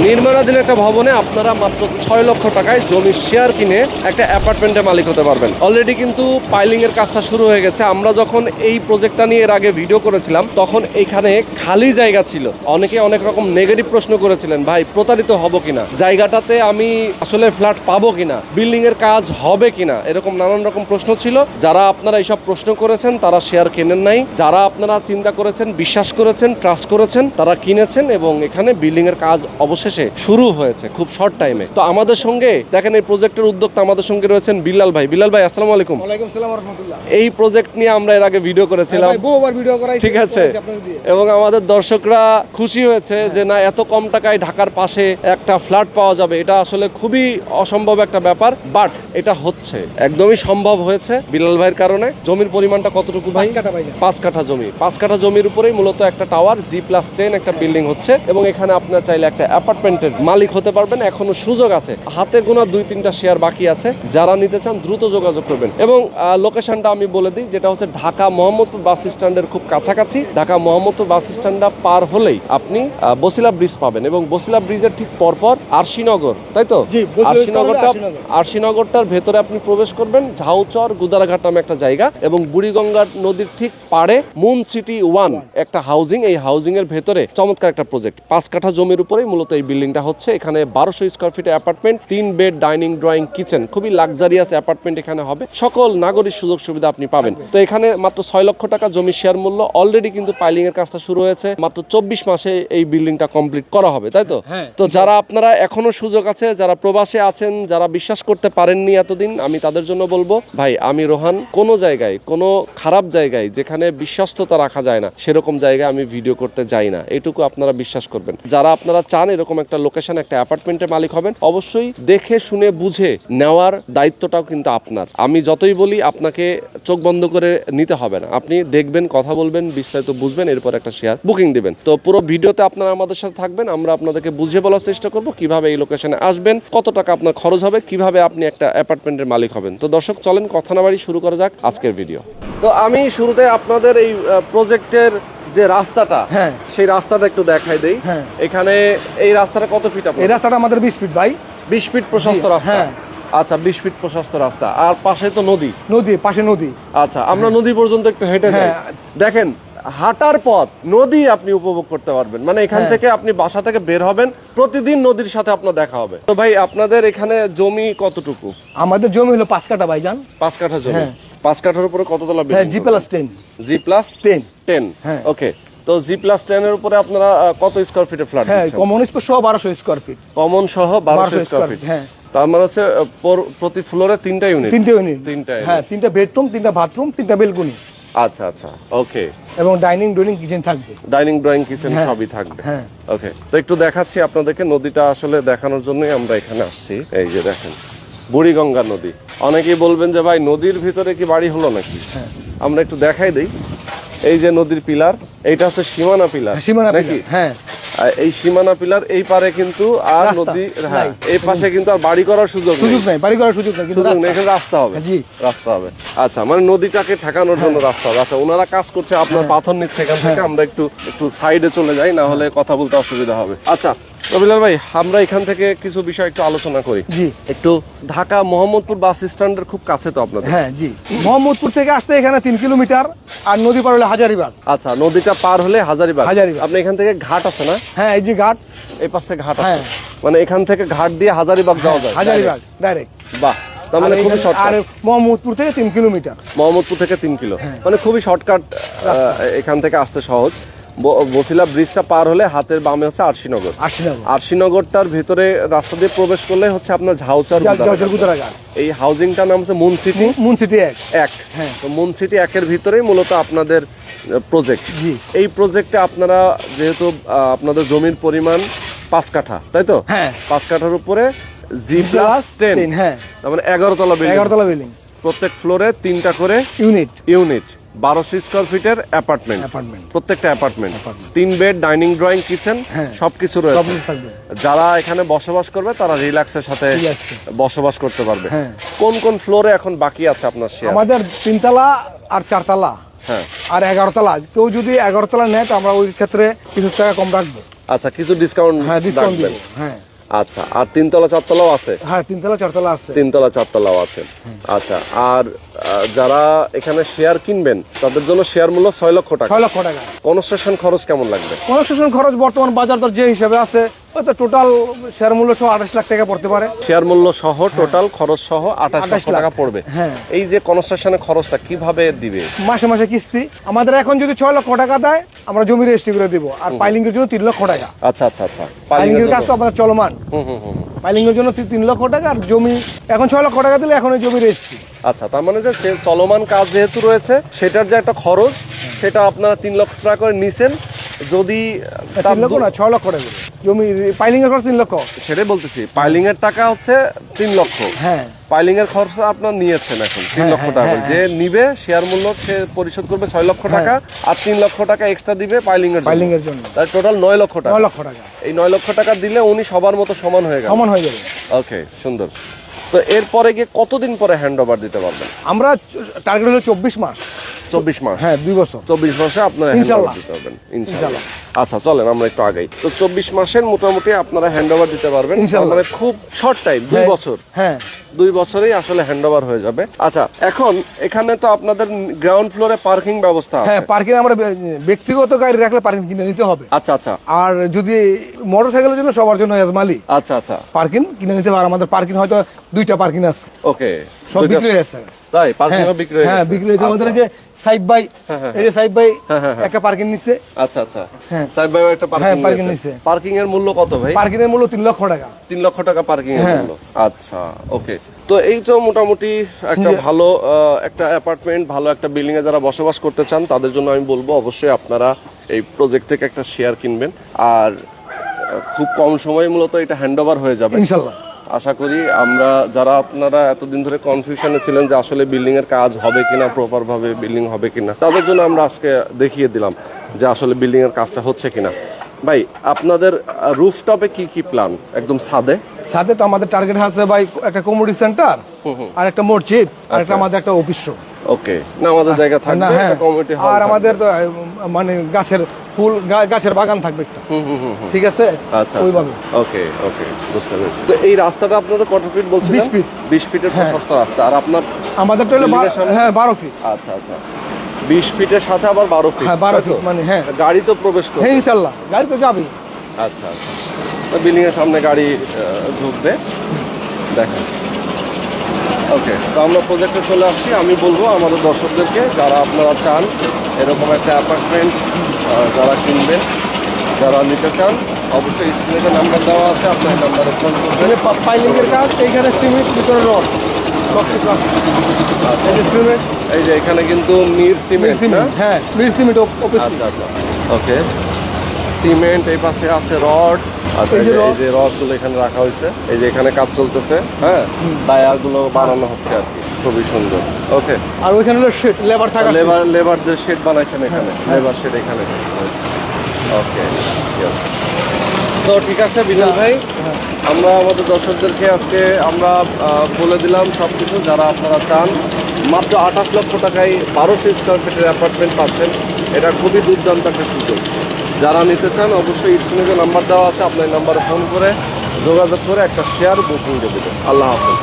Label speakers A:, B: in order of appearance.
A: নির্মাণাধীন একটা ভবনে আপনারা মাত্র 6 লক্ষ টাকায় জমির শেয়ার কিনে একটা অ্যাপার্টমেন্টের মালিক হতে পারবেন। অলরেডি কিন্তু পাইলিং এর কাজটা শুরু হয়ে গেছে। আমরা যখন এই প্রজেক্টটা নিয়ে এর আগে ভিডিও করেছিলাম তখন এখানে খালি জায়গা ছিল। অনেকে অনেক রকম নেগেটিভ প্রশ্ন করেছিলেন, ভাই প্রতারিত হব কিনা, জায়গাটাতে আমি আসলে ফ্ল্যাট পাবো কিনা, বিল্ডিং এর কাজ হবে কিনা, এরকম নানান রকম প্রশ্ন ছিল। যারা আপনারা এইসব প্রশ্ন করেছেন তারা শেয়ার কেনেন নাই, যারা আপনারা চিন্তা করেছেন, বিশ্বাস করেছেন, ট্রাস্ট করেছেন, তারা কিনেছেন এবং এখানে বিল্ডিং এর কাজ অবশেষে শুরু হয়েছে খুব শর্ট টাইমে। তো আমাদের সঙ্গে দেখেন এই প্রজেক্টের উদ্যোক্তা আমাদের সঙ্গে রয়েছেন বিল্লাল ভাই। বিল্লাল ভাই আসসালামু আলাইকুম।
B: ওয়ালাইকুম আসসালাম ওয়া রাহমাতুল্লাহ।
A: এই প্রজেক্ট নিয়ে আমরা এর আগে ভিডিও করেছিলাম,
B: বহুবার ভিডিও করাই,
A: ঠিক আছে, এবং আমাদের দর্শকরা খুশি হয়েছে যে না এত কম টাকায় ঢাকার পাশে একটা ফ্ল্যাট পাওয়া যাবে, এটা আসলে খুবই অসম্ভব একটা ব্যাপার, বাট এটা হচ্ছে একদমই সম্ভব হয়েছে বিল্লাল ভাইয়ের কারণে। জমির পরিমাণটা কতটুকু ভাই? 5 কাঠা জমি। 5 কাঠা জমির উপরেই মূলত একটা টাওয়ার G+10 একটা বিল্ডিং হচ্ছে এবং এখানে আপনার চাইলে একটা অ্যাপার্টমেন্টের মালিক হতে পারবেন। এখনো সুযোগ আছে, হাতে গোনা 2-3টা শেয়ার বাকি আছে। যারা নিতে চান দ্রুত যোগাযোগ করবেন। এবং লোকেশনটা আমি বলে দিই, যেটা হচ্ছে ঢাকা মোহাম্মদপুর বাস স্ট্যান্ডের খুব কাছাকাছি। ঢাকা মোহাম্মদপুর বাস স্ট্যান্ডটা পার হলেই আপনি বসিলা ব্রিজ পাবেন এবং বসিলা ব্রিজের ঠিক পরপর আরশিনগর, তাই তো? আরশিনগরটার ভেতরে আপনি প্রবেশ করবেন, ঝাউচর গুদারাঘাট নামে একটা জায়গা এবং বুড়িগঙ্গা নদীর ঠিক পাড়ে মুন সিটি 1 একটা হাউজিং। এই হাউজিং এর ভেতরে চমৎকার একটা প্রজেক্ট। 5 কাঠা জমির উপরেই মূলত এই বিল্ডিংটা হচ্ছে। এখানে 1200 square feet apartment, 3 bed, dining, drawing, kitchen, খুবই লাক্সারিয়াস অ্যাপার্টমেন্ট এখানে হবে। সকল নাগরিক সুযোগ সুবিধা আপনি পাবেন। তো এখানে মাত্র 6 লক্ষ টাকা জমি শেয়ার মূল্য। অলরেডি কিন্তু পাইলিং এর কাজটা শুরু হয়েছে। মাত্র 24 মাসে এই বিল্ডিংটা কমপ্লিট করা হবে, তাই তো? তো যারা আপনারা এখনো সুযোগ আছে, যারা প্রবাসে আছেন, যারা বিশ্বাস করতে পারেননি এতদিন, আমি তাদের জন্য বলবো ভাই, আমি রোহান কোনো জায়গায়, কোনো খারাপ জায়গায় যেখানে বিশ্বস্ততা রাখা যায় না সেরকম জায়গায় আমি ভিডিও করতে যাই না, এটুকু আপনারা বিশ্বাস করবেন। যারা আপনারা চান এরকম একটা লোকেশন, একটা অ্যাপার্টমেন্টের মালিক হবেন, অবশ্যই দেখে শুনে বুঝে নেওয়ার দায়িত্বটাও কিন্তু আপনার। আমি যতই বলি আপনাকে চোখ বন্ধ করে নিতে হবে না, আপনি দেখবেন, কথা বলবেন, বিস্তারিত বুঝবেন, এরপর একটা শেয়ার বুকিং দিবেন। তো পুরো ভিডিওতে আপনারা আমাদের সাথে থাকবেন। আমরা আপনাদেরকে বুঝিয়ে বলার চেষ্টা করব কিভাবে এই লোকেশনে আসবেন, কত টাকা আপনার খরচ হবে, কিভাবে আপনি একটা অ্যাপার্টমেন্টের মালিক হবেন। তো দর্শক চলেন কথা না বাড়ি শুরু করা যাক আজকের ভিডিও। তো আমি শুরুতে আপনাদের এই প্রজেক্টের যে রাস্তাটা, সেই রাস্তাটা একটু দেখাই দেই। এখানে এই রাস্তাটা কত ফিট?
B: এই রাস্তাটা আমাদের 20 ফিট ভাই।
A: 20 ফিট প্রশস্ত রাস্তা। আচ্ছা, 20 ফিট প্রশস্ত রাস্তা, আর পাশে তো নদী। পাশে নদী। আচ্ছা, আমরা নদী পর্যন্ত একটু হেঁটে যাই। দেখেন, হাঁটার পথ নদী আপনি উপভোগ করতে পারবেন। মানে এখান থেকে আপনি বাসা থেকে বের হবেন, প্রতিদিন নদীর সাথে আপনার দেখা হবে। তো ভাই, আপনাদের এখানে জমি কতটুকু?
B: আমাদের জমি হলো 5 কাঠা ভাইজান।
A: 5 কাঠা জমি। 5 কাঠার উপরে কততলা বিল্ডিং?
B: G+10।
A: G+10। ওকে। তো G+10 এর উপরে আপনারা কত স্কয়ার ফিটের ফ্ল্যাট দিচ্ছেন?
B: কমন সহ 1200 স্কয়ার ফিট।
A: কমন সহ 1200 স্কয়ার ফিট। তার মানে হচ্ছে প্রতি ফ্লোরে 3টা ইউনিট। 3টা বেডরুম, 3টা বাথরুম, 3টা বেলকনি। আচ্ছা আচ্ছা, ওকে।
B: এবং ডাইনিং, ড্রয়িং, কিচেন থাকবে।
A: ডাইনিং, ড্রয়িং, কিচেন সবই থাকবে। ওকে। তো একটু দেখাচ্ছি আপনাদেরকে, নদীটা আসলে দেখানোর জন্যই আমরা এখানে আসছি। এই যে দেখেন, বুড়িগঙ্গা নদী। অনেকেই বলবেন যে ভাই নদীর ভিতরে কি বাড়ি হলো নাকি? আমরা একটু দেখাই দেই। এই যে নদীর পিলার, এইটা হচ্ছে সীমানা পিলার নাকি? এই সীমানা পিলার, এই পারে কিন্তু আর নদী, এই পাশে কিন্তু আর বাড়ি করার সুযোগ নাই।
B: বাড়ি করার সুযোগ নাই, কিন্তু
A: এখানে রাস্তা হবে। রাস্তা হবে। আচ্ছা, মানে নদীটাকে ঠেকানোর জন্য রাস্তা হবে। আচ্ছা, ওনারা কাজ করছে, আপনার পাথর নিচ্ছে এখান থেকে। আমরা একটু সাইডে চলে যাই, না হলে কথা বলতে অসুবিধা হবে। আচ্ছা রবিলাল ভাই, আমরা এখান থেকে কিছু বিষয় একটু আলোচনা করি। একটু ঢাকা মোহাম্মদপুর বাস স্ট্যান্ডের খুব কাছে তো আপনাদের?
B: মোহাম্মদপুর থেকে আসতে এখানে 3 কিলোমিটার, আর নদী পার হলে হাজারীবাগ।
A: আচ্ছা, নদীটা পার হলে হাজারীবাগ। আপনি এখান থেকে ঘাট আছে না?
B: এই যে ঘাট,
A: এই পাশে ঘাট আছে, মানে এখান থেকে ঘাট দিয়ে হাজারীবাগ যাওয়া যায়।
B: হাজারীবাগ ডাইরেক্ট। বাহ,
A: তার মানে খুবই শর্টকাট।
B: আর মোহাম্মদপুর থেকে 3 কিলোমিটার।
A: মোহাম্মদপুর থেকে 3 কিলো, মানে খুবই শর্টকাট, এখান থেকে আসতে সহজ। বসিলা ব্রিজটা পার হলে হাতের বামে হচ্ছে আরশিনগর। আরশিনগরটার ভিতরে রাস্তা দিয়ে প্রবেশ করলে হচ্ছে আপনার ঝাউচর গুদারাঘাট। এই হাউজিংটার নাম হচ্ছে মুন সিটি 1। তো মুন সিটি 1 এর ভিতরেই মূলত আপনাদের প্রজেক্ট। এই প্রজেক্টে আপনারা যেহেতু আপনাদের জমির পরিমাণ 5 কাঠা, তাই তো? 5 কাঠার উপরে G+10, তার মানে 11 তলা বিল্ডিং। প্রত্যেক ফ্লোরে 3টা করে ইউনিট। 1200 স্কয়ার ফিটের অ্যাপার্টমেন্ট। প্রত্যেকটা apartment 3 bed, dining, drawing, kitchen সবকিছু রয়েছে। যারা এখানে বসবাস করবে তারা রিল্যাক্সের সাথে বসবাস করতে পারবে। কোন কোন ফ্লোরে এখন বাকি আছে আপনার শেয়ার?
B: আমাদের 3 তলা আর 4 তলা, আর 11 তলা। কেউ যদি 11 তলা নেয় তো আমরা ওই ক্ষেত্রে কিছু টাকা কম রাখবো।
A: আচ্ছা, কিছু ডিসকাউন্ট?
B: হ্যাঁ, ডিসকাউন্ট দিব। হ্যাঁ
A: আচ্ছা, আর তিনতলা চারতলাও আছে?
B: হ্যাঁ, তিনতলা চারতলা আছে।
A: তিনতলা চারতলাও আছে। আচ্ছা, আর যারা এখানে শেয়ার কিনবেন তাদের জন্য শেয়ার মূল্য 6 লক্ষ টাকা।
B: 6 লক্ষ টাকা।
A: কনস্ট্রাকশন খরচ কেমন লাগবে?
B: কনস্ট্রাকশন খরচ বর্তমান বাজার দর যে হিসাবে আছে, হয়তো টোটাল শেয়ার মূল্য সহ 28 লাখ টাকা পড়তে পারে।
A: শেয়ার মূল্য সহ টোটাল খরচ সহ 28 লক্ষ টাকা পড়বে।
B: হ্যাঁ।
A: এই যে কনস্ট্রাকশনের খরচটা কিভাবে দিবে?
B: মাসে মাসে কিস্তি। আমাদের এখন যদি 6 লক্ষ টাকা দেয়, আমরা জমি রেজিস্ট্রি করে দিব। আর পাইলিং এর জন্য 3 লক্ষ টাকা।
A: আচ্ছা আচ্ছা আচ্ছা,
B: পাইলিং এর কাজ তো আমাদের চলমান। পাইলিং এর জন্য 3 লক্ষ টাকা, আর জমি এখন 6 লক্ষ টাকা দিলে এখন ওই জমি রেজিস্ট্রি।
A: আচ্ছা, তার মানে যে চলমান কাজ যেহেতু রয়েছে সেটার যে একটা খরচ, সেটা আপনারা 3 লক্ষ টাকা করে নিছেন। যদি
B: 3 লক্ষ না, 6 লক্ষ টাকা জমি পাইলিং এর খরচ 3 লক্ষ।
A: সেটাই বলতেছি, পাইলিং এর টাকা হচ্ছে 3 লক্ষ।
B: হ্যাঁ,
A: পাইলিং এর খরচ আপনার নিয়েছেন এখন 3 লক্ষ টাকা করে। যে নিবে শেয়ার মূল্য সে পরিশোধ করবে 6 লক্ষ টাকা, আর 3 লক্ষ টাকা এক্সট্রা দিবে পাইলিং এর জন্য। তার টোটাল 9 লক্ষ টাকা।
B: 9 লক্ষ টাকা।
A: এই 9 লক্ষ টাকা দিলে উনি সবার মতো সমান হয়ে গেল।
B: সমান হয়ে যাবে।
A: ওকে, সুন্দর। তো এরপরে গিয়ে কতদিন পরে হ্যান্ড ওভার দিতে পারবেন?
B: আমরা টার্গেট হলো 24 মাস।
A: 24 মাস?
B: হ্যাঁ, 2 বছর।
A: 24 মাসে আপনারা হ্যান্ড
B: ইনশাআল্লাহ
A: ওভার দিতে পারবেন ইনশাআল্লাহ। আচ্ছা, চলেন আমরা একটু আগাই। তো 24 মাসের মোটামুটি আপনারা হ্যান্ড ওভার দিতে পারবেন,
B: ইনশাআল্লাহ।
A: মানে খুব শর্ট টাইম, 2 বছর।
B: হ্যাঁ,
A: 2 বছরেই আসলে হ্যান্ড ওভার হয়ে যাবে। আচ্ছা, এখন এখানে তো আপনাদের গ্রাউন্ড ফ্লোরে পার্কিং ব্যবস্থা আছে?
B: হ্যাঁ, পার্কিং আমরা ব্যক্তিগত গাড়ি রাখলে পার্কিং কিনে নিতে হবে।
A: আচ্ছা আচ্ছা।
B: আর যদি মোটরসাইকেলের জন্য সবার জন্য এজমালি
A: আচ্ছা আচ্ছা,
B: পার্কিং কিনে নিতে হবে। আমাদের পার্কিং হয়তো 2টা পার্কিং আছে।
A: ওকে,
B: সব বিক্রি হয়ে গেছে।
A: তাই পার্কিংও বিক্রি হয়ে গেছে?
B: হ্যাঁ, বিক্রি হয়েছে। আমাদের এই যে সাইব ভাই, এই যে সাইব ভাই একটা পার্কিং নিচ্ছে।
A: আচ্ছা আচ্ছা,
B: হ্যাঁ,
A: সাহেব ভাই একটা
B: পার্কিং
A: পার্কিং
B: নিছে।
A: নিছে। পার্কিং এর মূল্য কত ভাই?
B: পার্কিং এর মূল্য 3 লক্ষ টাকা।
A: 3 লক্ষ টাকা পার্কিং এর মূল্য। আচ্ছা, ওকে। তো এই তো মোটামুটি একটা ভালো একটা অ্যাপার্টমেন্ট, ভালো একটা বিল্ডিং এ যারা বসবাস করতে চান তাদের জন্য আমি বলবো অবশ্যই আপনারা এই প্রজেক্ট থেকে একটা শেয়ার কিনবেন। আর খুব কম সময়ে মূলত এটা হ্যান্ড ওভার হয়ে যাবে
B: ইনশাআল্লাহ।
A: আশা করি। আমরা যারা আপনারা এতদিন ধরে কনফিউশনে ছিলেন যে আসলে বিল্ডিং এর কাজ হবে কিনা, প্রপার ভাবে বিল্ডিং হবে কিনা, তাদের জন্য আমরা আজকে দেখিয়ে দিলাম যে আসলে বিল্ডিং এর কাজটা হচ্ছে কিনা। ভাই, আপনাদের রুফটপে কি কি প্ল্যান? একদম ছাদে?
B: সাথে তো আমাদের টার্গেট আছে ভাই একটা কমিউনিটি সেন্টার, আর একটা মসজিদ, আর একটা আমাদের একটা অফিস রুম।
A: ওকে, না আমাদের জায়গা থাকবে, একটা কমিউনিটি হল,
B: আর আমাদের তো মানে গাছের ফুল, গাছের বাগান থাকবে একটা। ঠিক আছে,
A: আচ্ছা
B: ওইভাবে।
A: ওকে ওকে, বুঝতে পেরেছি। তো এই রাস্তাটা আপনাদের কত ফিট বলছিলেন?
B: 20 ফিট।
A: 20 ফিটের প্রশস্ত রাস্তা। আর আপনার
B: আমাদের তো হলো 12 ফিট।
A: আচ্ছা আচ্ছা, 20 ফিটের সাথে আবার 12 ফিট।
B: হ্যাঁ, 12 ফিট মানে হ্যাঁ,
A: গাড়ি তো প্রবেশ করবে?
B: হ্যাঁ ইনশাআল্লাহ, গাড়ি তো যাবে।
A: আচ্ছা আচ্ছা, তো বিল্ডিং এর সামনে গাড়ি ঢুকবে, দেখেন। ওকে, তো আমরা প্রজেক্টে চলে আসছি। আমি বলবো আমাদের দর্শকদেরকে, যারা আপনারা চান এরকম একটা অ্যাপার্টমেন্ট যারা কিনবেন, যারা নিতে চান, অবশ্যই স্ক্রিনে নাম্বার দেওয়া আছে, আপনার নাম্বারে ফোন করবেন।
B: পাইলিং এর কাজ, এইখানে সিমেন্ট, ভিতরে রড, সব কিছু আছে।
A: আচ্ছা,
B: এই যে সিমেন্ট,
A: এই যে এখানে কিন্তু মির সিমেন্ট না?
B: হ্যাঁ, মির সিমেন্ট অফিস।
A: আচ্ছা আচ্ছা, ওকে। সিমেন্ট, এই পাশে আছে রড। আচ্ছা, এই যে রডগুলো এখানে রাখা হয়েছে, এই যে এখানে কাজ চলতেছে। হ্যাঁ, টায়ারগুলো বানানো হচ্ছে আর কি, খুবই সুন্দর। ওকে,
B: আর ওইখানে হলো শেড, লেবার থাকা,
A: লেবারদের শেড বানাইছেন এখানে, লেবার শেড এখানে। ওকে, ইয়েস। তো ঠিক আছে বিনাল ভাই, আমরা আমাদের দর্শকদেরকে আজকে আমরা বলে দিলাম সবকিছু। যারা আপনারা চান মাত্র 28 লক্ষ টাকায় 1200 স্কোয়ার ফিটের অ্যাপার্টমেন্ট পাচ্ছেন, এটা খুবই দুর্দান্ত একটা সুযোগ। যারা নিতে চান অবশ্যই স্ক্রিনে যে নাম্বার দেওয়া আছে, আপনার নাম্বারে ফোন করে যোগাযোগ করে একটা শেয়ার বুকিং দিয়ে দেবেন। আল্লাহ হাফেজ।